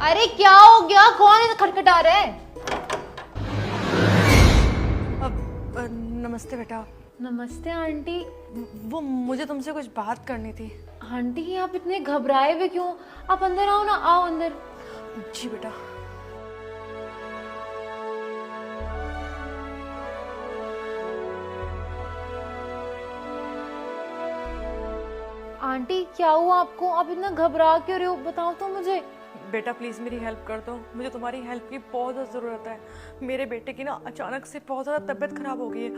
अरे क्या हो गया? कौन है खटखटा रहा है? नमस्ते बेटा। नमस्ते आंटी। वो मुझे तुमसे कुछ बात करनी थी। आंटी आप इतने घबराए हुए क्यों? आप अंदर आओ ना, आओ अंदर। जी बेटा। आंटी क्या हुआ आपको? आप इतना घबरा क्यों रहे हो? बताओ तो मुझे। बेटा प्लीज़ मेरी हेल्प कर दो, मुझे तुम्हारी हेल्प की बहुत ज़्यादा ज़रूरत है। मेरे बेटे की ना अचानक से बहुत ज़्यादा तबीयत ख़राब हो गई है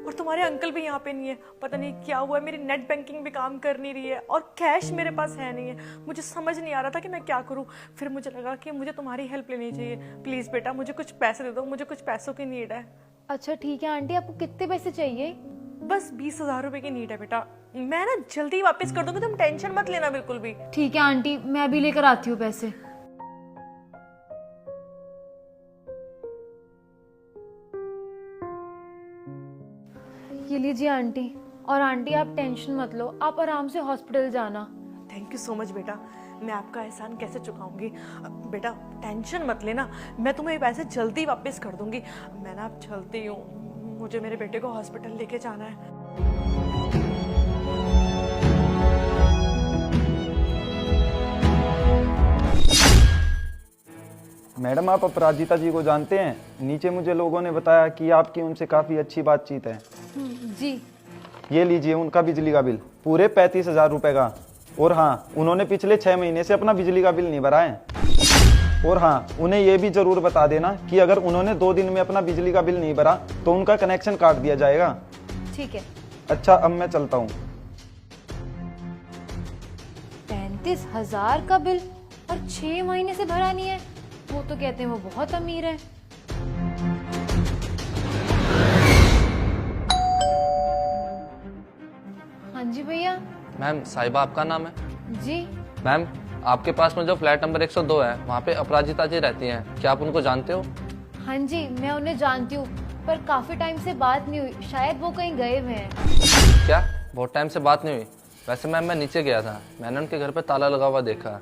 और तुम्हारे अंकल भी यहाँ पे नहीं है। पता नहीं क्या हुआ है, मेरी नेट बैंकिंग भी काम कर नहीं रही है और कैश मेरे पास है नहीं है। मुझे समझ नहीं आ रहा था कि मैं क्या करूँ। फिर मुझे लगा कि मुझे तुम्हारी हेल्प लेनी चाहिए। प्लीज़ बेटा मुझे कुछ पैसे दे दो, मुझे कुछ पैसों की नीड है। अच्छा ठीक है आंटी, आपको कितने पैसे चाहिए? बस 20,000 रुपये की नीड है बेटा। मैं ना जल्दी वापस कर दूंगी, तुम टेंशन मत लेना बिल्कुल भी। ठीक है आंटी, मैं अभी लेकर आती हूँ पैसे। ये लीजिए आंटी। और आंटी आप टेंशन मत लो, आप आराम से हॉस्पिटल जाना। थैंक यू सो मच बेटा, मैं आपका एहसान कैसे चुकाऊंगी। बेटा टेंशन मत लेना, मैं तुम्हें पैसे जल्दी वापस कर दूंगी। मैं ना अब चलती हूँ, मुझे मेरे बेटे को हॉस्पिटल लेके जाना है। मैडम आप अपराजिता जी को जानते हैं? नीचे मुझे लोगों ने बताया कि आपकी उनसे काफ़ी अच्छी बातचीत है। जी। ये लीजिए उनका बिजली का बिल, पूरे 35,000 रुपये का। और हाँ, उन्होंने पिछले 6 महीने से अपना बिजली का बिल नहीं भरा है। और हाँ, उन्हें ये भी ज़रूर बता देना कि अगर उन्होंने 2 दिन में अपना बिजली का बिल नहीं भरा तो उनका कनेक्शन काट दिया जाएगा। ठीक है। अच्छा अब मैं चलता हूँ। 35,000 का बिल और 6 महीने से भरा नहीं है? वो तो कहते हैं वो बहुत अमीर है। हाँ जी भैया। मैम साहिबा आपका नाम है? जी। मैम आपके पास में जो फ्लैट नंबर 102 है वहाँ पे अपराजिता जी रहती हैं, क्या आप उनको जानते हो? हाँ जी मैं उन्हें जानती हूँ, पर काफी टाइम से बात नहीं हुई, शायद वो कहीं गए हुए हैं। क्या बहुत टाइम से बात नहीं हुई? वैसे मैम मैं नीचे गया था, मैंने उनके घर पे ताला लगा हुआ देखा।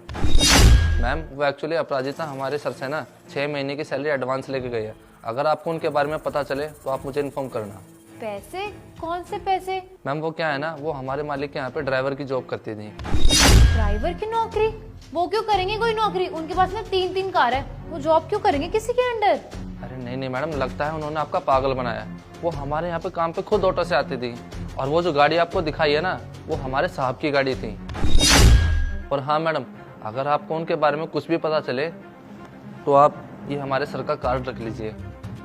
मैम वो एक्चुअली अपराजिता हमारे सर से ना 6 महीने की सैलरी एडवांस लेके गई है। अगर आपको उनके बारे में पता चले तो आप मुझे इन्फॉर्म करना। पैसे? कौन से पैसे? मैम वो क्या है ना, वो हमारे मालिक के यहाँ पे ड्राइवर की जॉब करती थी। ड्राइवर की नौकरी? वो क्यों करेंगे कोई नौकरी? उनके पास ना 3 कार है, वो जॉब क्यों करेंगे किसी के अंडर? अरे नहीं नहीं मैडम, लगता है उन्होंने आपका पागल बनाया। वो हमारे यहाँ पे काम पे खुद ऑटो से आती थी और वो जो गाड़ी आपको दिखाई है ना, वो हमारे साहब की गाड़ी थी। और हाँ मैडम, अगर आपको उनके बारे में कुछ भी पता चले तो आप ये हमारे सर का कार्ड रख लीजिए,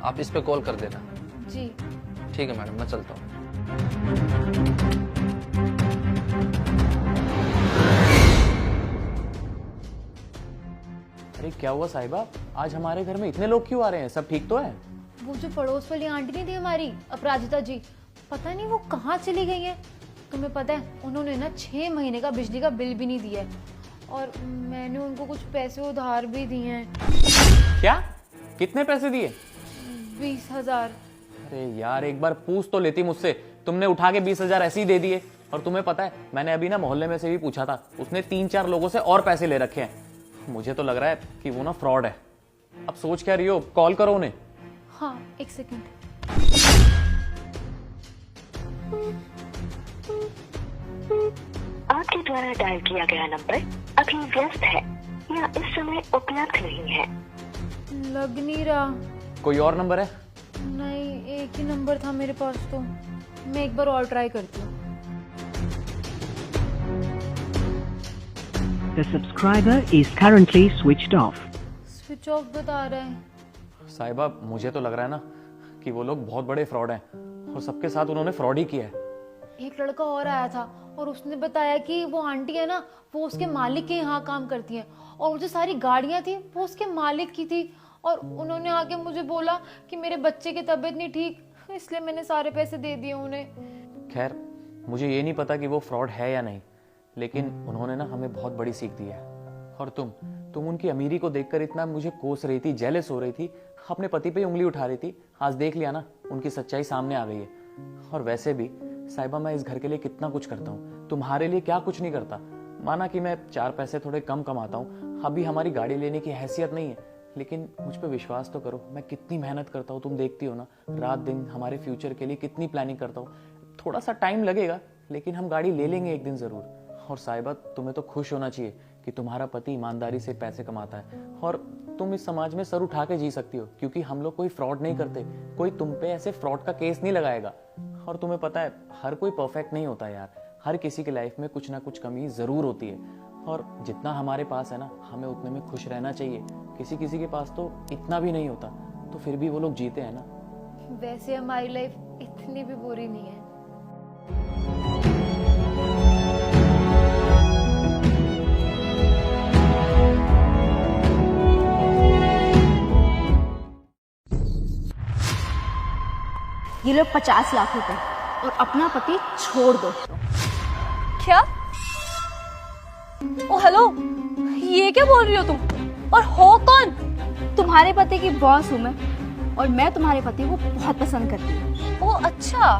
आप इस पे कॉल कर देना। जी ठीक है मैडम, मैं चलता हूँ। अरे क्या हुआ साहिबा, आज हमारे घर में इतने लोग क्यों आ रहे हैं? सब ठीक तो है? वो जो पड़ोस वाली आंटी नहीं थी हमारी, अपराजिता जी, पता नहीं वो कहाँ चली गई है। तुम्हें पता है उन्होंने ना 6 महीने का बिजली का बिल भी नहीं दिया है और मैंने उनको कुछ पैसे उधार भी दिए हैं। क्या? कितने पैसे दिए? 20,000। अरे यार एक बार पूछ तो लेती मुझसे, तुमने उठा के 20,000 ऐसे ही दे दिए। और तुम्हें पता है मैंने अभी ना मोहल्ले में से भी पूछा था, उसने 3-4 लोगों से और पैसे ले रखे हैं। मुझे तो लग रहा है कि वो ना फ्रॉड है। अब सोच क्या रही हो, कॉल करो उन्हें। हाँ एक सेकंड। आपके द्वारा डायल किया गया नंबर अभी व्यस्त है या इस समय उपलब्ध नहीं है। लग नहीं रहा। कोई और नंबर है? नहीं, एक ही नंबर था मेरे पास तो। मैं एक बार और ट्राई करती हूँ। The subscriber is currently switched off. Switch off बता रहा है। साहिबा मुझे तो लग रहा है ना कि वो लोग बहुत बड़े फ्रॉड हैं और सबके साथ उन्होंने फ्रॉड ही किया है। एक लड़का और आया था और उसने बताया कि वो आंटी है ना, वो उसके मालिक के यहाँ काम करती है और वो जो सारी गाड़ियाँ थी वो उसके मालिक की थी। और उन्होंने आके मुझे बोला कि मेरे बच्चे की तबीयत नहीं ठीक, इसलिए मैंने सारे पैसे दे दिए उन्हें। खैर मुझे ये नहीं पता कि वो फ्रॉड है या नहीं, लेकिन उन्होंने ना हमें बहुत बड़ी सीख दी है। और तुम उनकी अमीरी को देखकर इतना मुझे कोस रही थी, जेलस हो रही थी, अपने पति पे उंगली उठा रही थी। आज देख लिया ना, उनकी सच्चाई सामने आ गई है। और वैसे भी साहिबा मैं इस घर के लिए कितना कुछ करता हूँ, तुम्हारे लिए क्या कुछ नहीं करता। माना कि मैं 4 पैसे थोड़े कम कमाता हूँ, अभी हमारी गाड़ी लेने की हैसियत नहीं है, लेकिन मुझ पे विश्वास तो करो, मैं कितनी मेहनत करता हूँ, तुम देखती हो ना, रात दिन हमारे फ्यूचर के लिए कितनी प्लानिंग करता हूँ। थोड़ा सा टाइम लगेगा, लेकिन हम गाड़ी ले लेंगे एक दिन ज़रूर। और साहिबा, तुम्हें तो खुश होना चाहिए कि तुम्हारा पति ईमानदारी से पैसे कमाता है और तुम इस समाज में सर उठा के जी सकती हो, क्योंकि हम लोग कोई फ्रॉड नहीं करते, कोई तुम पे ऐसे फ्रॉड का केस नहीं लगाएगा। और तुम्हें पता है, हर कोई परफेक्ट नहीं होता यार, हर किसी की लाइफ में कुछ ना कुछ कमी ज़रूर होती है, और जितना हमारे पास है ना, हमें उतने में खुश रहना चाहिए। किसी किसी के पास तो इतना भी नहीं होता, तो फिर भी वो लोग जीते हैं ना। वैसे हमारी लाइफ इतनी भी बुरी नहीं है। ये लो 50 लाख रुपए और अपना पति छोड़ दो। क्या? ओ हेलो, ये क्या बोल रही हो तुम? और हो कौन? तुम्हारे पति की बॉस हूँ मैं, और मैं तुम्हारे पति को बहुत पसंद करती हूँ। ओ अच्छा,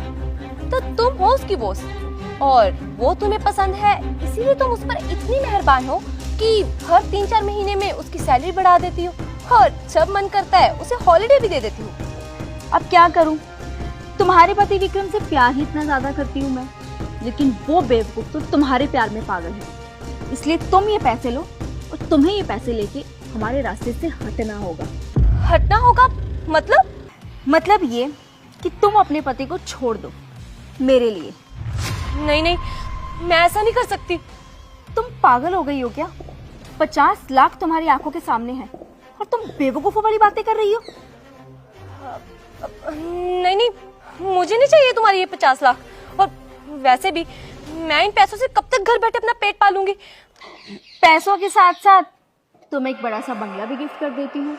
तो तुम हो उसकी बॉस और वो तुम्हें पसंद है, इसीलिए तुम उस पर इतनी मेहरबान हो कि हर 3-4 महीने में उसकी सैलरी बढ़ा देती हो और जब मन करता है उसे हॉलिडे भी दे देती हो। अब क्या करूँ, तुम्हारे पति विक्रम से प्यार ही इतना ज्यादा करती हूँ मैं, लेकिन वो बेवकूफ तो तुम्हारे प्यार में पागल है। इसलिए तुम ये पैसे लो और तुम्हें ये पैसे लेके हमारे रास्ते से हटना होगा। हटना होगा? मतलब ये कि तुम अपने पति को छोड़ दो मेरे लिए। नहीं नहीं, मैं ऐसा नहीं कर सकती। तुम पागल हो गई हो क्या? 50 लाख तुम्हारी आंखों के सामने है और तुम बेवकूफों वाली बातें कर रही हो। नहीं नहीं, मुझे नहीं चाहिए तुम्हारी ये 50 लाख। और वैसे भी मैं इन पैसों से कब तक घर बैठे अपना पेट पालूंगी। पैसों के साथ साथ तुम्हें एक बड़ा सा बंगला भी गिफ्ट कर देती हूँ,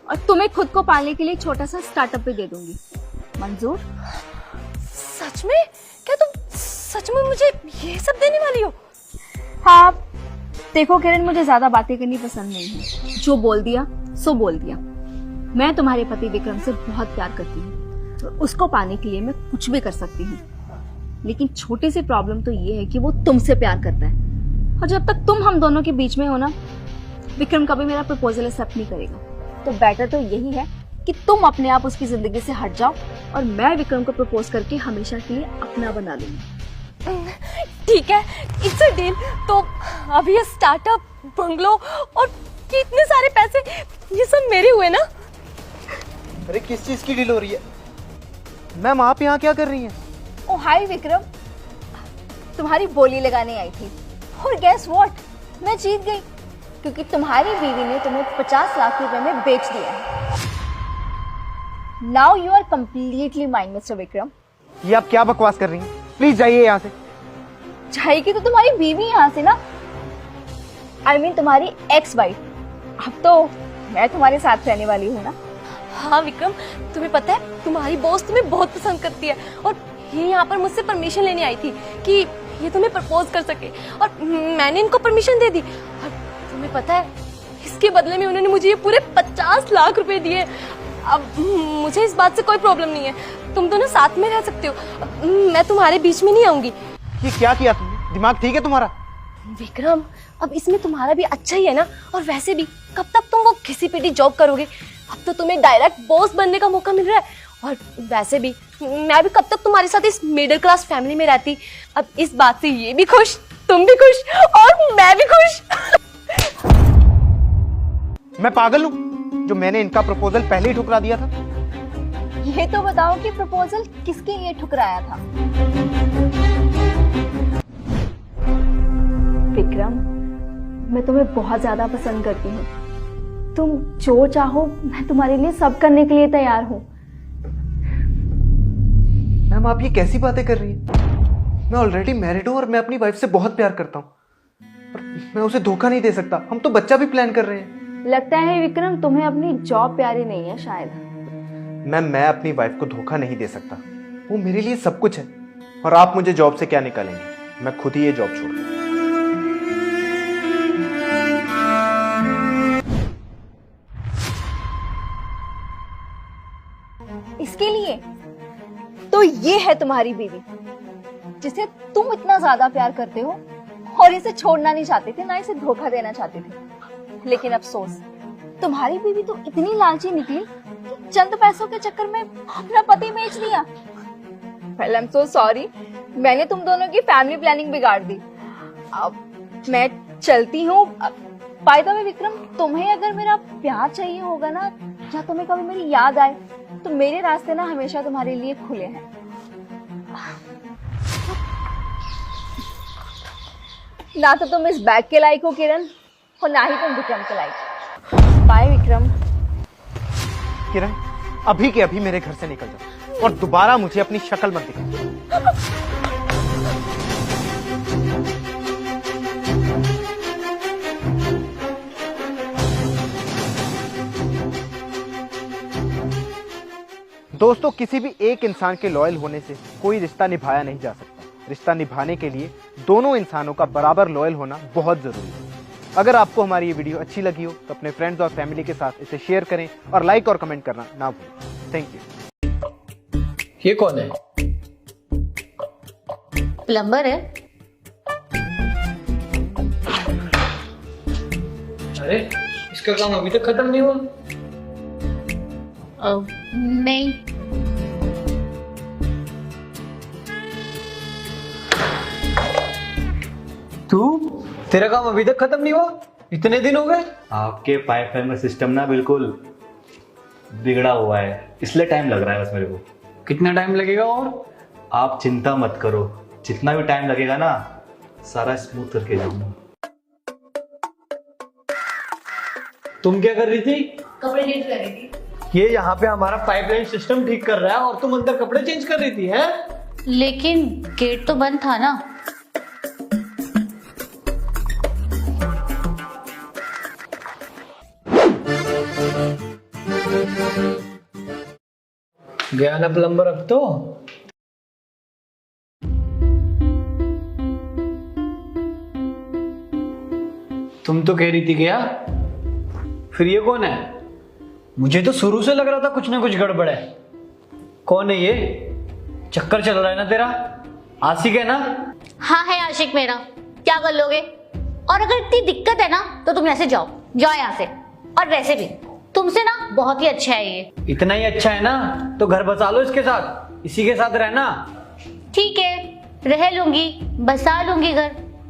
और तुम्हें खुद को पालने के लिए एक छोटा सा स्टार्टअप भी दे दूंगी। मंजूर? सच में? क्या तुम सच में मुझे ये सब देने वाली हो? हाँ, देखो किरण, मुझे ज्यादा बातें करनी पसंद नहीं है। जो बोल दिया सो बोल दिया। मैं तुम्हारे पति विक्रम से बहुत प्यार करती हूँ, तो उसको पाने के लिए मैं कुछ भी कर सकती हूँ, लेकिन छोटी सी प्रॉब्लम तो ये है कि वो तुमसे प्यार करता है, और जब तक तुम हम दोनों के बीच में हो ना, विक्रम कभी मेरा प्रपोजल एक्सेप्ट नहीं करेगा। तो बेटर तो यही है कि तुम अपने आप उसकी जिंदगी से हट जाओ और मैं विक्रम को प्रपोज करके हमेशा के लिए अपना बना लूंगी। ठीक है, इट्स अ डील। तो अभी ये स्टार्टअप, बंगलो और ये इतने सारे पैसे, ये सब मेरे हुए ना? अरे किस चीज की डील हो रही है मैम? आप यहाँ क्या कर रही हैं? ओ हाय विक्रम, तुम्हारी बोली लगाने आई थी, और गेस व्हाट, मैं जीत गई, क्योंकि तुम्हारी बीवी ने तुम्हें 50 लाख रुपए में बेच दिया है। Now you are completely mine mister Vikram. ये आप क्या बकवास कर रही हैं? प्लीज जाइए यहाँ से। जाएगी तो तुम्हारी बीवी यहाँ से ना, आई मीन तुम्हारी एक्स वाइफ। अब तो मैं तुम्हारे साथ रहने वाली हूँ ना। हाँ विक्रम, तुम्हें पता है तुम्हारी बॉस तुम्हें बहुत पसंद करती है, और ये यहाँ पर मुझसे परमिशन लेने आई थी कि ये तुम्हें प्रपोज कर सके, और मैंने इनको परमिशन दे दी। और तुम्हें पता है, इसके बदले में उन्होंने मुझे ये पूरे 50 लाख रुपए दिए। अब मुझे इस बात से कोई प्रॉब्लम नहीं है, तुम दोनों साथ में रह सकते हो, मैं तुम्हारे बीच में नहीं आऊंगी। ये क्या किया तुमने? दिमाग ठीक है तुम्हारा? विक्रम, अब इसमें तुम्हारा भी अच्छा ही है ना, और वैसे भी कब तक तुम वो घिसी पिटी जॉब करोगे? अब तो तुम्हें डायरेक्ट बॉस बनने का मौका मिल रहा है, और वैसे भी मैं भी कब तक तुम्हारे साथ इस मिडिल क्लास फैमिली में रहती। अब इस बात से ये भी खुश, तुम भी खुश, और मैं भी खुश। मैं पागल हूँ जो मैंने इनका प्रपोजल पहले ही ठुकरा दिया था? ये तो बताओ कि प्रपोजल किसके लिए ठुकराया था? विक्रम, मैं तुम्हें बहुत ज्यादा पसंद करती हूँ। तुम जो चाहो मैं तुम्हारे लिए सब करने के लिए तैयार हूँ। मैम, आप ये कैसी बातें कर रही हैं? मैं ऑलरेडी मैरिड हूँ और मैं अपनी वाइफ से बहुत प्यार करता हूँ, और मैं उसे धोखा नहीं दे सकता। हम तो बच्चा भी प्लान कर रहे हैं। लगता है विक्रम तुम्हें अपनी जॉब प्यारी नहीं है शायद। मैम, मैं अपनी वाइफ को धोखा नहीं दे सकता, वो मेरे लिए सब कुछ है, और आप मुझे जॉब से क्या निकालेंगे? मैं खुद ही ये जॉब छोड़ दूँ। इसके लिए तो ये है तुम्हारी बीवी, जिसे तुम इतना ज्यादा प्यार करते हो और इसे छोड़ना नहीं चाहते थे, ना इसे धोखा देना चाहते थे। लेकिन अफसोस, तुम्हारी बीवी तो इतनी लालची निकली कि चंद पैसों के चक्कर में अपना पति बेच दिया। Well, I'm so sorry, मैंने तुम दोनों की फैमिली प्लानिंग बिगाड़ दी। अब मैं चलती हूँ। बाय द वे विक्रम, तुम्हें अगर मेरा प्यार चाहिए होगा ना, या तुम्हें कभी मेरी याद आए, तो मेरे रास्ते ना हमेशा तुम्हारे लिए खुले हैं। ना तो तुम इस बैग के लायक हो किरण, और ना ही तुम विक्रम के लायक। बाय विक्रम। किरण, अभी के अभी मेरे घर से निकल जाओ और दोबारा मुझे अपनी शक्ल मत दिखाओ। दोस्तों, किसी भी एक इंसान के लॉयल होने से कोई रिश्ता निभाया नहीं जा सकता। रिश्ता निभाने के लिए दोनों इंसानों का बराबर लॉयल होना बहुत जरूरी है। अगर आपको हमारी ये वीडियो अच्छी लगी हो तो अपने फ्रेंड्स और फैमिली के साथ इसे शेयर करें और लाइक और कमेंट करना ना भूलें। Thank you. ये कौन है? प्लम्बर है। अरे, इसका काम अभी तक खत्म नहीं हुआ। नहीं। तेरा काम अभी तक खत्म नहीं हुआ? इतने दिन हो गए? आपके पाइपलाइन में सिस्टम ना बिल्कुल बिगड़ा हुआ है, इसलिए टाइम लग रहा है बस मेरे को। कितना टाइम लगेगा? और आप चिंता मत करो, जितना भी टाइम लगेगा ना सारा स्मूथ करके जाऊंगा। तुम क्या कर रही थी? कपड़े चेंज कर रही थी। ये यहाँ पे हमारा पाइपलाइन सिस्टम ठीक कर रहा है और तुम अंदर कपड़े चेंज कर रही थी, है? लेकिन गेट तो बंद था ना। गया ना प्लम्बर अब तो। तुम तो कह रही थी गया, फिर ये कौन है? मुझे तो शुरू से लग रहा था कुछ ना कुछ गड़बड़ है। कौन है ये? चक्कर चल रहा है ना तेरा? आशिक है ना? हाँ है आशिक मेरा। क्या कर लोगे? और अगर इतनी दिक्कत है ना तो तुम ऐसे जाओ यहाँ से। और वैसे भी तुमसे ना बहुत ही अच्छा है ये। इतना ही अच्छा है ना तो घर बसा लो इसके साथ, इसी के साथ रहना। ठीक है, रह लूंगी, बसा लूंगी घर।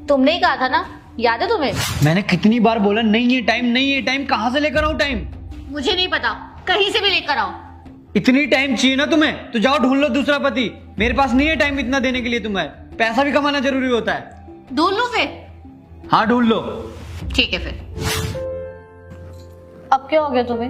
तुमने ही कहा था ना, याद है तुम्हें? मैंने कितनी बार बोला नहीं है टाइम, नहीं है टाइम। कहाँ से लेकर आऊं टाइम? मुझे नहीं पता, कहीं से भी लेकर आओ। इतनी टाइम चाहिए ना तुम्हें तो जाओ ढूंढ लो दूसरा पति। मेरे पास नहीं है टाइम इतना देने के लिए तुम्हें। पैसा भी कमाना जरूरी होता है। ढूंढ लो फिर। हाँ ढूंढ लो। ठीक है फिर। अब क्या हो गया तुम्हें?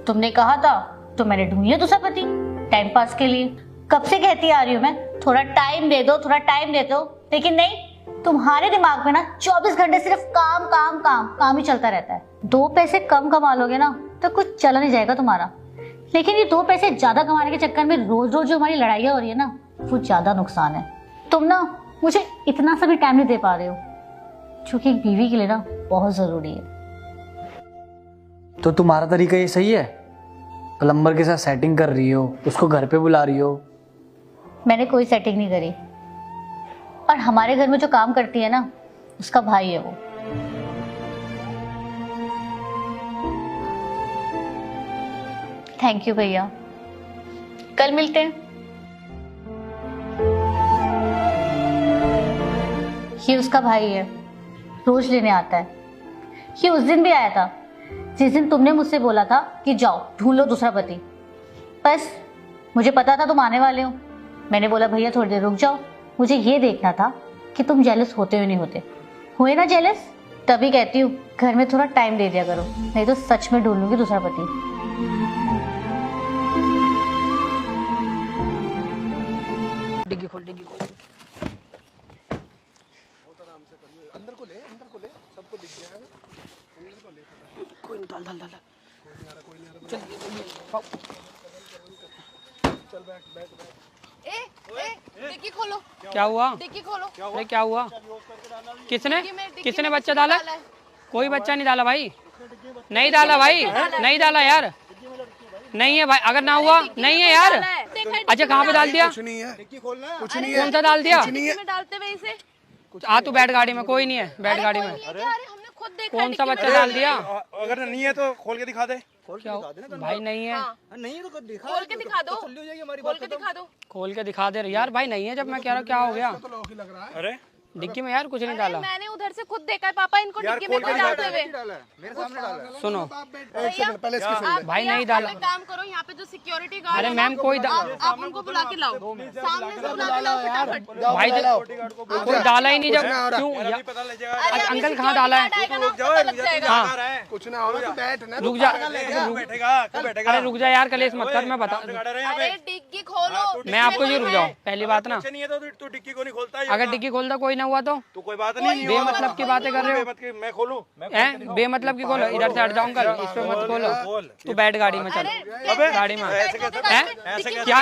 तुमने कहा था तो मैंने ढूंढ लिया दूसरा पति टाइम पास के लिए। कब से कहती आ रही हूँ मैं, थोड़ा टाइम दे दो, थोड़ा टाइम दे दो। लेकिन नहीं, तुम्हारे दिमाग में ना 24 घंटे सिर्फ काम काम काम काम ही चलता रहता है। 2 पैसे कम कमा लोगे ना तो कुछ चला नहीं जाएगा तुम्हारा। लेकिन ये 2 पैसे ज्यादा कमाने के चक्कर में रोज रोज जो हमारी लड़ाइयाँ हो रही है ना, वो ज्यादा नुकसान है। तुम ना मुझे इतना सा भी टाइम नहीं दे पा रहे हो, जो कि एक बीवी के लिए ना बहुत जरूरी है। तो तुम्हारा तरीका ये सही है? प्लम्बर के साथ सेटिंग कर रही हो, उसको घर पे बुला रही हो। मैंने कोई सेटिंग नहीं करी। और हमारे घर में जो काम करती है ना, उसका भाई है वो। थैंक यू भैया, कल मिलते हैं। ये उसका भाई है, रोज लेने आता है। ये उस दिन भी आया था जिस दिन तुमने मुझसे बोला था कि जाओ ढूंढ लो दूसरा पति। बस मुझे पता था तुम आने वाले हो। मैंने बोला भैया थोड़ी देर रुक जाओ, मुझे ये देखना था कि तुम जेलस होते हो नहीं होते। हुए ना जेलस? तभी कहती हूँ घर में थोड़ा टाइम दे दिया करो, नहीं तो सच में ढूंढ लूंगी दूसरा पति। डिग्गी खोल, डिग्गी खोल। अंदर को ले, सबको दिख गया है। अंदर को ले, कोई नहीं, डाल डाल डाल। कोई नहीं आ रहा। चल बैठ। डिक्की खोलो। क्या हुआ? डिक्की खोलो। अरे क्या हुआ? किसने बच्चा डाला? कोई बच्चा नहीं डाला भाई, नहीं डाला भाई, नहीं डाला यार, नहीं है भाई। अगर ना हुआ नहीं है यार, देखा है? अच्छा कहाँ पे डाल दिया? कुछ नहीं है, कुछ अरे नहीं है, कौन सा डाल दिया? कुछ नहीं है। में डालते हुए इसे आ तू बैठ गाड़ी में, कोई नहीं है, बैठ गाड़ी में। अरे हमने खुद देखा कौन सा बच्चा डाल दिया? अगर नहीं है तो खोल के दिखा दे। क्या भाई नहीं है? नहीं तो दिखा, खोल के दिखा दो, खोल के दिखा दो। खोल के दिखा दे यार। भाई नहीं है जब मैं कह रहा हूँ क्या हो गया? अरे डिक्की में यार कुछ नहीं डाला। मैंने उधर से खुद देखा है पापा इनको डिक्की में क्यों डालते हुए। मेरे सामने डाला। सुनो पहले इसकी सुन ले। भाई नहीं डाला। काम करो यहाँ पे जो सिक्योरिटी गार्ड अरे है मैम ना, कोई आप उनको बुला के लाओ, सामने से बुला के लाओ फटाफट। भाई कोई डाला ही नहीं जब क्यों? अंकल कहाँ डाला है? हाँ कुछ ना होगा तो बैठ ना। रुक जा, बैठेगा। अरे रुक जा यार, कलेश मत कर, मैं बता। अरे डिक्की खोलो। मैं आपको ये रुक जाओ, पहली बात ना, नहीं है तो तू डिक्की को नहीं खोलता। अगर डिक्की खोलता कोई ना हुआ तो तू कोई बात नहीं, बेमतलब की बातें कर रहे हो। मैं खोलूं? हैं बेमतलब की खोलो, इधर से हट जाओ अंकल, इस पे मत खोलो। तू बैठ गाड़ी में, चल गाड़ी में। हैं क्या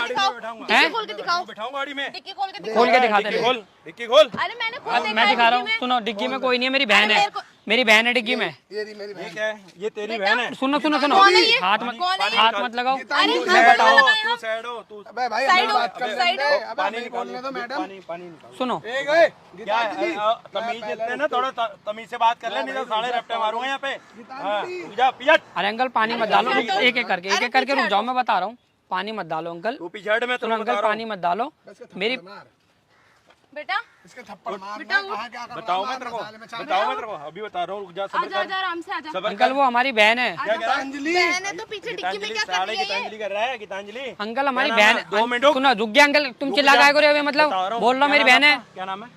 हैं? खोल के दिखाओ, बैठाऊं गाड़ी में? डिक्की खोल के खोल के दिखाते रहे। डिक्की खोल। अरे मैंने खुद देखा मैं दिखा रहा हूँ, सुनो डिग्गी में कोई नहीं है, मेरी बहन है, मेरी बहन है डिग्गी में। ये क्या है? ये तेरी बहन है? सुनो सुनो सुनो, हाथ मत लगाओ। मैं बताओ, तू साइड हो, तू भाई बात कर ले। पानी निकालने दो मैडम, पानी सुनो क्या तमीज देते ना, थोड़ा तमीज से बात कर ले, नहीं तो साढ़े रफ्ते मारूंगा यहाँ पे। अरे अंकल पानी मत डालो, एक एक करके रुक जाओ, मैं बता रहा हूँ। पानी मत डालो अंकल, तू पिछड़ में। सुनो अंकल पानी मत डालो मेरी। बेटा इसके थप्पड़ मार। बताओ मैं तेरे को, अभी बता रहा हूँ, रुक जा। आजा आराम से आजा। अंकल वो हमारी बहन है। गीतांजलि बहन है तो पीछे डिक्की में क्या कर रही है? गीतांजलि कर रहा है। गीतांजलि अंकल हमारी बहन है। 2 मिनट सुनो रुक गया अंकल, तुम चिल्ला काय कर रहे हो? मतलब बोल रहा मेरी बहन है। क्या नाम है?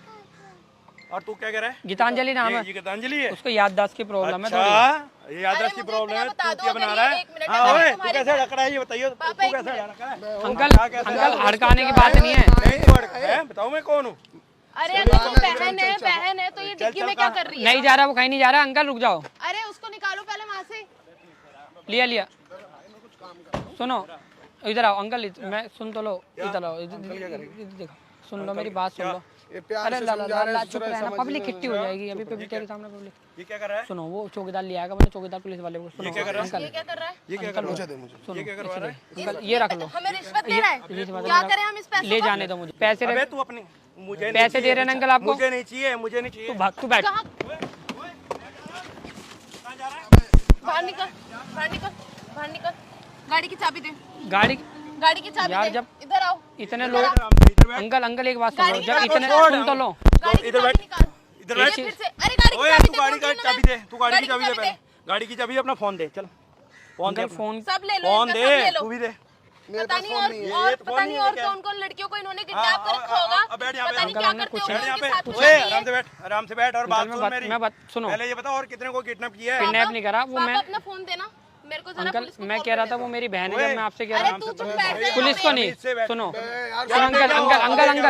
और तू क्या कह रहा है? गीतांजलि नाम है। ये गीतांजलि है? उसको याददाश्त की प्रॉब्लम है थोड़ी। अच्छा, ये याददाश्त की प्रॉब्लम है। तू क्या बना रहा है? तू कैसे अड़क रहा है ये बताइए। तू कैसे अड़क रहा है? अंकल हड़काने की बात नहीं है। नहीं बताओ मैं कौन हूँ? अरे अगर वो बहन है तो ये डिक्की में क्या कर रही है? नहीं जा रहा, वो कहीं नहीं जा रहा। अंकल रुक जाओ। अरे उसको निकालो पहले वहाँ से। लिया सुनो इधर आओ अंकल, मैं सुन तो लो, इधर आओ, देखो सुन लो मेरी बात सुन लो। अरे ला चुप रहना, पब्लिक इकट्ठी हो जाएगी अभी तेरे सामने पब्लिक। ये क्या कर रहा है? सुनो वो चौकीदार लिया मैंने, चौकीदार पुलिस वाले को। सुनो ये क्या कर रहा है? अंकल, ये क्या कर रहा है? ये क्या कर रहा है? सुनो ये क्या करवा रहा है? अंकल ये रख लो। हमें रिश्वत दे रहा है? क्या करें हम इस पैसे ले को? जाने दो मुझे पैसे। अबे तू अपनी, मुझे पैसे दे रहे हैं अंकल आपको? मुझे नहीं चाहिए, मुझे नहीं चाहिए। तू भाग, तू बैठ। बाहर निकल, बाहर निकल, बाहर निकल। गाड़ी की चाबी दे। गाड़ी की चाबी यार दे। जब इधर आओ। इतने लोग, अंकल एक बात सुनो, जब इतने सुन तो लो। इधर बैठ, इधर बैठ। फिर से अरे गाड़ी ओए तू गाड़ी का चाबी दे, तू गाड़ी की चाबी दे पहले। गाड़ी की चाबी, अपना फोन दे। चल फोन दे, फोन सब ले लो, फोन दे, तू भी दे। पता नहीं और पता नहीं और कौन लड़कियों को इन्होंने किडनैप कर रखा होगा। पता नहीं क्या करते होंगे उनके साथ। ओए आराम से बैठ और बात सुन मेरी। सुनो पहले ये बता और कितने को किडनैप किया है? किडनैप नहीं करा वो। मैं अपना फोन देना मेरे को जरा। अंकल मैं कह रहा था वो मेरी बहन है, जब मैं आपसे कह रहा अरे तू चुप बैठ जा। पुलिस को नहीं। सुनो अंकल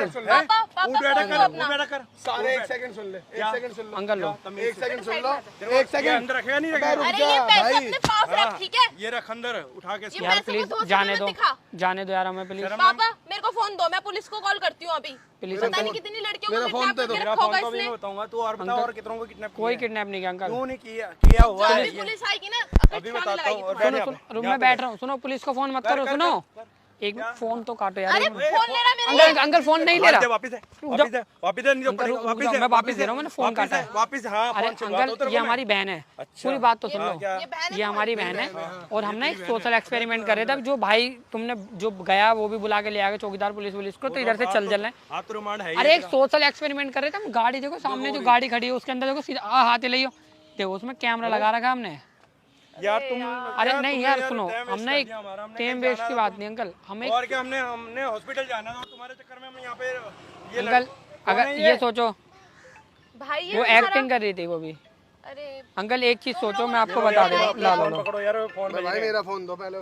सारे एक सेकंड सुन ले, एक सेकंड सुन लो अंकल लो, एक सेकंड सुन लो, एक सेकंड अंदर रखेगा नहीं रखेगा? अरे ये पैसे अपने पास रख, ठीक है? ये रख अंदर उठा के। यार प्लीज जाने दो यार हमें प्लीज। पापा मेरे को फोन दो, मैं पुलिस को कॉल करती हूँ अभी। प्लीज पता नहीं कितनी लड़कियों को किडनैप करके रखा होगा इसने। बताऊंगा तू और बता और कितनों को किडनैप कोई किडनैप नहीं किया अंकल। क्यों नहीं किया हुआ है? पुलिस आएगी ना अभी बताता हूँ। और सुनो रूम में बैठ रहा हूँ। सुनो पुलिस को फोन मत करो। सुनो एक फोन तो काटो यार। अरे फोन ले रहा मेरा। अंकल फोन नहीं ले रहा। वापिस नहीं तो मैं वापिस दे रहा हूँ, मैंने फोन काटा है वापिस। हाँ अरे अंकल ये हमारी बहन है, पूरी बात तो सुन लो। ये हमारी बहन है और हम ना एक सोशल एक्सपेरिमेंट कर रहे थे। जो भाई तुमने जो गया वो भी बुला के ले आगे चौकीदार पुलिस को, तो इधर से चल रहे हैं। अरे एक सोशल एक्सपेरिमेंट कर रहे थे हम। गाड़ी देखो सामने जो गाड़ी खड़ी है उसके अंदर देखो सीधा हाथ ले देखो, उसमें कैमरा लगा रखा हमने यार। तुम अरे नहीं यार सुनो, हमने एक टाइम वेस्ट की बात नहीं अंकल। हमें और क्या, हमने हॉस्पिटल जाना था तुम्हारे चक्कर में हम यहाँ पे। अंकल अगर ये सोचो भाई वो एक्टिंग कर रही थी वो भी। अरे अंकल एक चीज सोचो, मैं आपको बता दे रहा हूँ। ला लो पकड़ो यार फोन। भाई मेरा फोन दो पहले,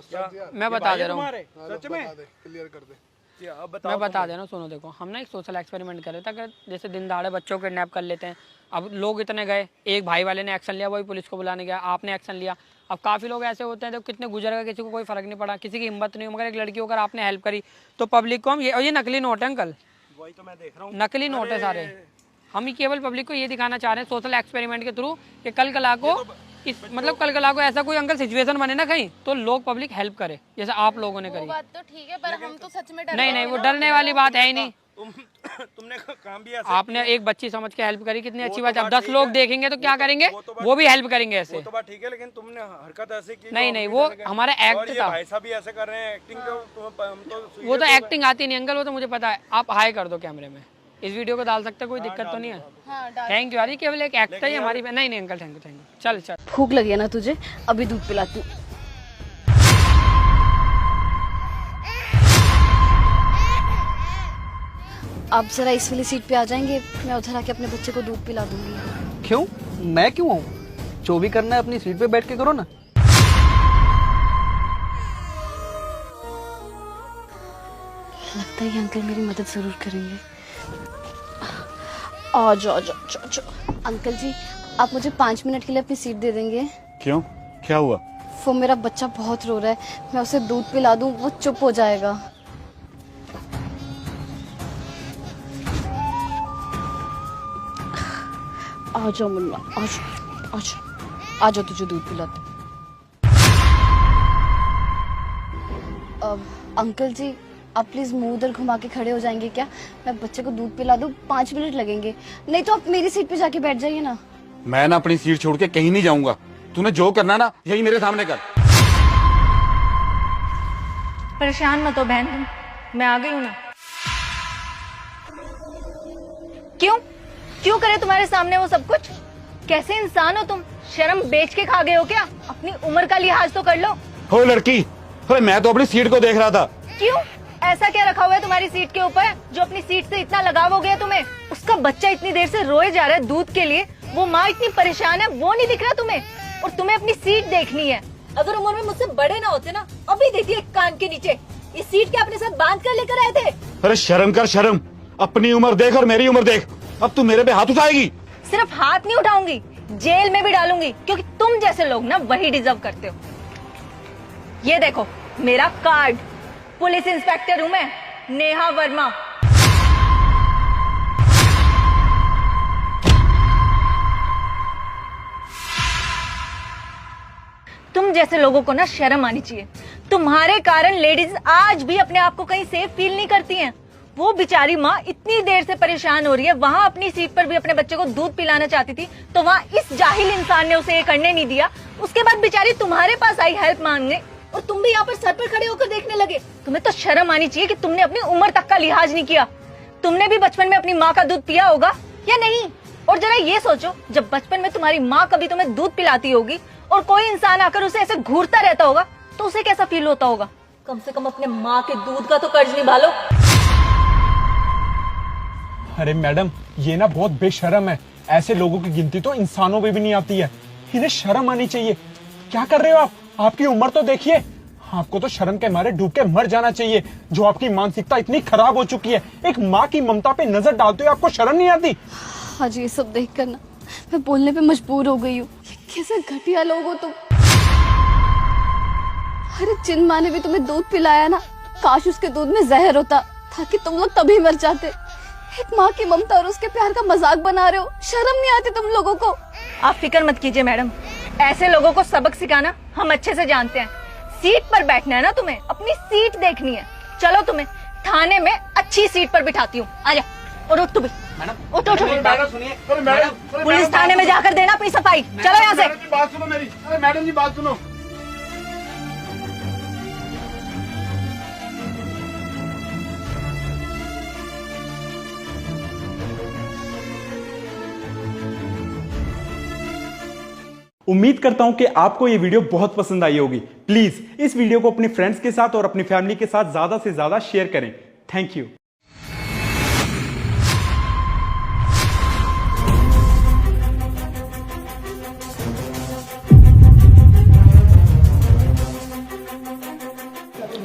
मैं बता दे रहा हूँ, सच में क्लियर कर दे। मैं बता दे रहा हूँ। सुनो देखो हम ना एक सोशल एक्सपेरिमेंट कर रहे थे। अगर जैसे दिन दहाड़े बच्चों को किडनैप कर लेते हैं, अब लोग इतने गए, एक भाई वाले ने एक्शन लिया, वही पुलिस को बुलाने गया, आपने एक्शन लिया। अब काफ़ी लोग ऐसे होते हैं, तो कितने गुजर गए, किसी को कोई फर्क नहीं पड़ा, किसी की हिम्मत नहीं हो, मगर एक लड़की होकर आपने हेल्प करी तो पब्लिक को हम ये नकली नोट है अंकल, वही तो मैं देख रहा हूँ, नकली नोट है सारे। हम ही केवल पब्लिक को ये दिखाना चाह रहे हैं सोशल एक्सपेरिमेंट के थ्रू कि कल कला को मतलब कल कला को ऐसा कोई अंकल सिचुएशन बने ना कहीं, तो लोग पब्लिक हेल्प करे, जैसे आप लोगों ने करी। बात तो ठीक है, पर हम तो सच में नहीं, वो डरने वाली बात है ही नहीं। तुमने काम भी ऐसा आपने एक बच्ची समझ के हेल्प करी, कितनी अच्छी बात है। अब 10 लोग देखेंगे तो क्या करेंगे, वो भी हेल्प करेंगे ऐसे। वो तो बात ठीक है, लेकिन तुमने हरकत ऐसे की। नहीं, वो हमारा एक्ट था। भाई साहब भी ऐसे कर रहे हैं, एक्टिंग तो वो तो एक्टिंग आती नहीं अंकल, वो तो मुझे पता है। आप हाई कर दो कैमरे में, इस वीडियो को डाल सकते, कोई दिक्कत तो नहीं है। थैंक यू यार, केवल एक एक्ट है हमारी। नहीं अंकल, थैंक यू। चल भूख लगी है ना तुझे, अभी दूध पिलाती हूँ। आप जरा इस वाली सीट पे आ जाएंगे, मैं उधर आके अपने बच्चे को दूध पिला दूंगी। क्यों? मैं क्यों आऊँ? जो भी करना है अपनी सीट पे बैठ के करो ना। लगता है ये अंकल मेरी मदद जरूर करेंगे। आ जाओ। अंकल जी, आप मुझे 5 मिनट के लिए अपनी सीट दे देंगे? क्यों, क्या हुआ? वो मेरा बच्चा बहुत रो रहा है, मैं उसे दूध पिला दूं, वो चुप हो जाएगा। आ जाओ मुन्ना, आ जाओ, तुझे दूध पिलाते। अंकल जी, आप प्लीज मुंह उधर घुमा के खड़े हो जाएंगे क्या? मैं बच्चे को दूध पिला दूं, 5 मिनट लगेंगे। नहीं तो आप मेरी सीट पे जाके बैठ जाइए ना। मैं ना अपनी सीट छोड़ के कहीं नहीं जाऊंगा। तूने जो करना ना यही मेरे सामने कर। परेशान मत हो बहन तुम, मैं आ गई हूँ ना। क्यों करे तुम्हारे सामने वो सब कुछ? कैसे इंसान हो तुम? शर्म बेच के खा गए हो क्या? अपनी उम्र का लिहाज तो कर लो। हो लड़की, अरे मैं तो अपनी सीट को देख रहा था। क्यों? ऐसा क्या रखा हुआ है तुम्हारी सीट के ऊपर जो अपनी सीट से इतना लगाव हो गया तुम्हें? उसका बच्चा इतनी देर से रोए जा रहा है दूध के लिए, वो माँ इतनी परेशान है, वो नहीं दिख रहा तुम्हें? और तुम्हें अपनी सीट देखनी है। अगर उम्र में मुझसे बड़े ना होते ना, अभी देती एक कान के नीचे। ये सीट क्या अपने साथ बांध कर लेकर आए थे? अरे शर्म कर शर्म, अपनी उम्र देख और मेरी उम्र देख। अब तू मेरे पे हाथ उठाएगी? सिर्फ हाथ नहीं उठाऊंगी, जेल में भी डालूंगी, क्योंकि तुम जैसे लोग ना वही डिजर्व करते हो। ये देखो मेरा कार्ड, पुलिस इंस्पेक्टर हूँ मैं, नेहा वर्मा। तुम जैसे लोगों को ना शर्म आनी चाहिए। तुम्हारे कारण लेडीज आज भी अपने आप को कहीं सेफ फील नहीं करती हैं। वो बेचारी माँ इतनी देर से परेशान हो रही है, वहाँ अपनी सीट पर भी अपने बच्चे को दूध पिलाना चाहती थी, तो वहाँ इस जाहिल इंसान ने उसे ये करने नहीं दिया। उसके बाद बेचारी तुम्हारे पास आई हेल्प मांगने, और तुम भी यहाँ पर सर पर खड़े होकर देखने लगे। तुम्हें तो शर्म आनी चाहिए कि तुमने अपनी उम्र तक का लिहाज नहीं किया। तुमने भी बचपन में अपनी माँ का दूध पिया होगा या नहीं? और जरा ये सोचो, जब बचपन में तुम्हारी माँ कभी तुम्हें दूध पिलाती होगी और कोई इंसान आकर उसे ऐसे घूरता रहता होगा, तो उसे कैसा फील होता होगा? कम से कम अपने माँ के दूध का तो कर्ज निभा लो। अरे मैडम, ये ना बहुत बेशर्म है। ऐसे लोगों की गिनती तो इंसानों में भी नहीं आती है। इन्हें शर्म आनी चाहिए। क्या कर रहे हो आप? आपकी उम्र तो देखिए। आपको तो शर्म के मारे डूब के मर जाना चाहिए। जो आपकी मानसिकता इतनी खराब हो चुकी है, एक माँ की ममता पे नजर डालते हुए आपको शर्म नहीं आती? हाँ जी, ये सब देख कर ना मैं बोलने पे मजबूर हो गई हूँ। कैसे घटिया लोग हो तुम। अरे जिन माँ ने भी तुम्हें दूध पिलाया ना, काश उसके दूध में जहर होता ताकि तुम लोग तभी मर जाते। एक माँ की ममता और उसके प्यार का मजाक बना रहे हो। शर्म नहीं आती तुम लोगों को? आप फिक्र मत कीजिए मैडम, ऐसे लोगों को सबक सिखाना हम अच्छे से जानते हैं। सीट पर बैठना है ना तुम्हें, अपनी सीट देखनी है। चलो तुम्हें थाने में अच्छी सीट पर बिठाती हूँ, आजा। और उठ तू भी, उठ। पुलिस थाने में जाकर देना अपनी सफाई। चलो यहाँ से। बात सुनो मेरी। अरे मैडम जी बात सुनो। उम्मीद करता हूं कि आपको ये वीडियो बहुत पसंद आई होगी। प्लीज इस वीडियो को अपने फ्रेंड्स के साथ और अपनी फैमिली के साथ ज्यादा से ज्यादा शेयर करें। Thank you.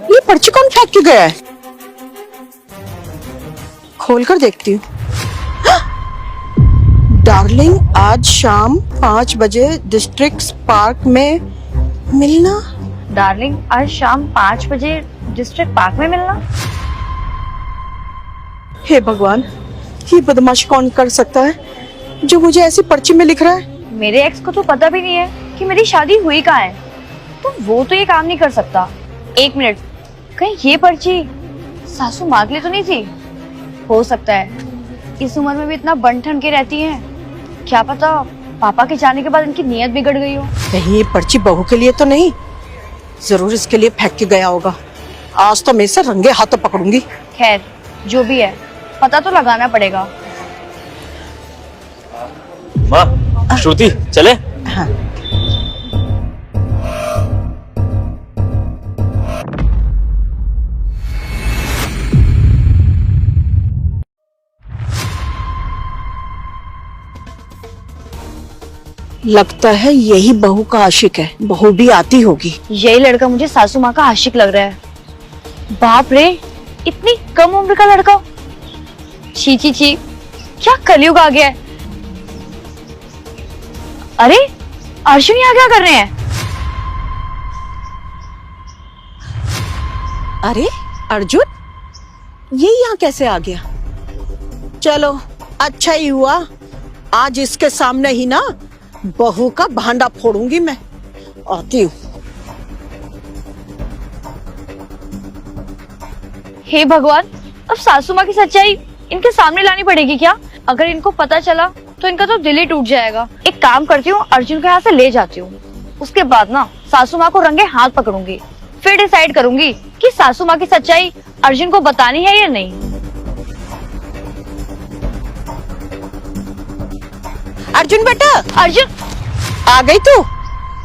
ये पर्ची कौन फेंक के गया है? खोलकर देखती हूँ। डार्लिंग, आज शाम 5 बजे डिस्ट्रिक्ट पार्क में मिलना। डार्लिंग, आज शाम 5 बजे डिस्ट्रिक्ट पार्क में मिलना। हे भगवान, ये बदमाश कौन कर सकता है जो मुझे ऐसी पर्ची में लिख रहा है? मेरे एक्स को तो पता भी नहीं है कि मेरी शादी हुई कहाँ है, तो वो तो ये काम नहीं कर सकता। एक मिनट, कहीं ये पर्ची सासू माँ के लिए तो नहीं थी? हो सकता है इस उम्र में भी इतना बन ठन के रहती हैं, क्या पता पापा के जाने के बाद इनकी नीयत बिगड़ गई हो। कहीं ये पर्ची बहू के लिए तो नहीं, जरूर इसके लिए फेंक के गया होगा। आज तो मैं इसे रंगे हाथों पकड़ूंगी। खैर जो भी है, पता तो लगाना पड़ेगा। माँ, श्रुति चले? हाँ। लगता है यही बहू का आशिक है, बहू भी आती होगी। यही लड़का मुझे सासू माँ का आशिक लग रहा है। बाप रे, इतनी कम उम्र का लड़का। छी छी छी, क्या कलयुग आ गया है। अरे अर्जुन यहाँ क्या कर रहे हैं? अरे अर्जुन, ये यहाँ कैसे आ गया? चलो अच्छा ही हुआ, आज इसके सामने ही ना बहू का भांडा फोड़ूंगी मैं। आती हूँ। हे भगवान, अब सासू माँ की सच्चाई इनके सामने लानी पड़ेगी क्या? अगर इनको पता चला तो इनका तो दिल ही टूट जाएगा। एक काम करती हूँ, अर्जुन को यहाँ से ले जाती हूँ। उसके बाद ना सासू माँ को रंगे हाथ पकड़ूंगी, फिर डिसाइड करूंगी कि सासू माँ की सच्चाई अर्जुन को बतानी है या नहीं। अर्जुन बेटा, अर्जुन आ गई तू?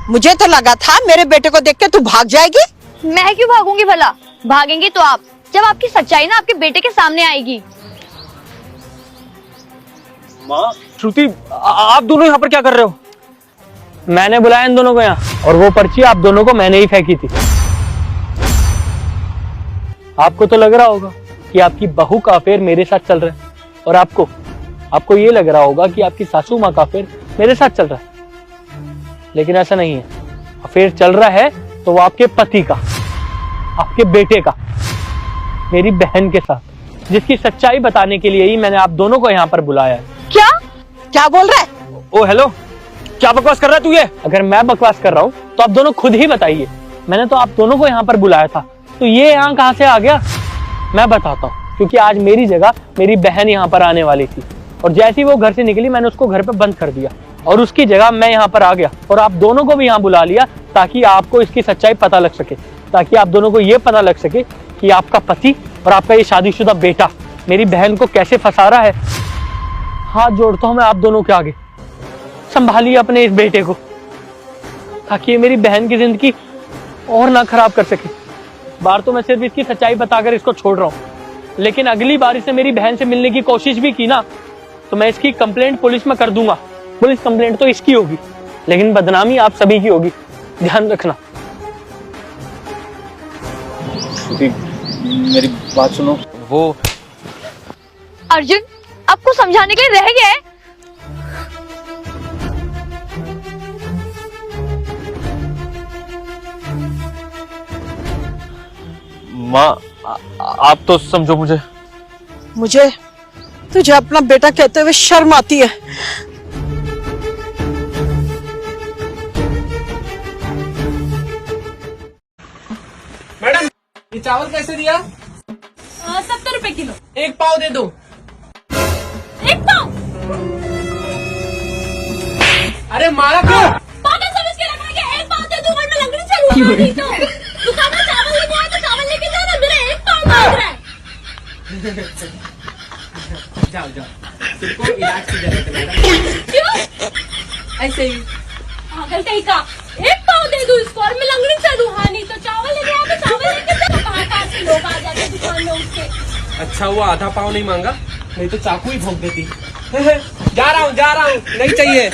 मुझे तो लगा था मेरे बेटे को देख के तू भाग जाएगी। मैं क्यों भागूंगी भला? भागेंगी तो आप, जब आपकी सच्चाई ना आपके बेटे के सामने आएगी। माँ, श्रुति, आप दोनों यहाँ पर क्या कर रहे हो? मैंने बुलाया इन दोनों को यहाँ, और वो पर्ची आप दोनों को मैंने ही फेंकी थी। आपको तो लग रहा होगा कि आपकी बहू का अफेयर मेरे साथ चल रहा है, और आपको ये लग रहा होगा कि आपकी सासू माँ का अफेयर मेरे साथ चल रहा है, लेकिन ऐसा नहीं है। अफेयर चल रहा है तो वो आपके पति का, आपके बेटे का, मेरी बहन के साथ, जिसकी सच्चाई बताने के लिए ही मैंने आप दोनों को यहाँ पर बुलाया है। क्या बोल रहा है? ओ हेलो, क्या बकवास कर रहा है तू? ये अगर मैं बकवास कर रहा हूँ तो आप दोनों खुद ही बताइए। मैंने तो आप दोनों को यहाँ पर बुलाया था, तो ये यहाँ कहाँ से आ गया? मैं बताता हूँ, क्योंकि आज मेरी जगह मेरी बहन यहाँ पर आने वाली थी, और जैसे ही वो घर से निकली मैंने उसको घर पे बंद कर दिया, और उसकी जगह मैं यहाँ पर आ गया और आप दोनों को भी यहाँ बुला लिया, ताकि आपको इसकी सच्चाई पता लग सके, ताकि आप दोनों को ये पता लग सके कि आपका पति और आपका ये शादीशुदा बेटा मेरी बहन को कैसे फंसा रहा है। हाथ जोड़ता हूँ मैं आप दोनों के आगे, संभालिए अपने इस बेटे को, ताकि ये मेरी बहन की जिंदगी और ना खराब कर सके। बार तो मैं सिर्फ इसकी सच्चाई बताकर इसको छोड़ रहा हूँ, लेकिन अगली बार इसे मेरी बहन से मिलने की कोशिश भी की ना, तो मैं इसकी कंप्लेंट पुलिस में कर दूंगा। पुलिस कंप्लेंट तो इसकी होगी, लेकिन बदनामी आप सभी की होगी, ध्यान रखना। मेरी बात सुनो। वो अर्जुन आपको समझाने के लिए रह गया है। माँ, आप तो समझो मुझे। मुझे तुझे अपना बेटा कहते हुए शर्म आती है। मैडम, ये चावल कैसे दिया? 70 रुपए किलो। एक पाव दे दो। एक पाव? अरे मारा क्यों? पागल समझ के रखा क्या? एक पाव दे दो वरना लंगड़ी चलूंगा नहीं तो। दुकान में चावल लेके आया तो चावल लेके जा ना, मेरा एक पाव मांग रहा है। जाओ तुमको इलाज की जरूरत है मैडम। क्यों? ऐसे ही पागल कहीं का। एक पाव दे दो इसको और मैं लंगड़ी चलूं। हाँ नहीं तो चावल लेके आया तो चावल लेके जा। कहाँ से लोग आ जाते दुकान में उसके। अच्छा वो आधा पाव नहीं मांगा, नहीं तो चाकू ही भोंक देती। जा रहा हूँ नहीं चाहिए।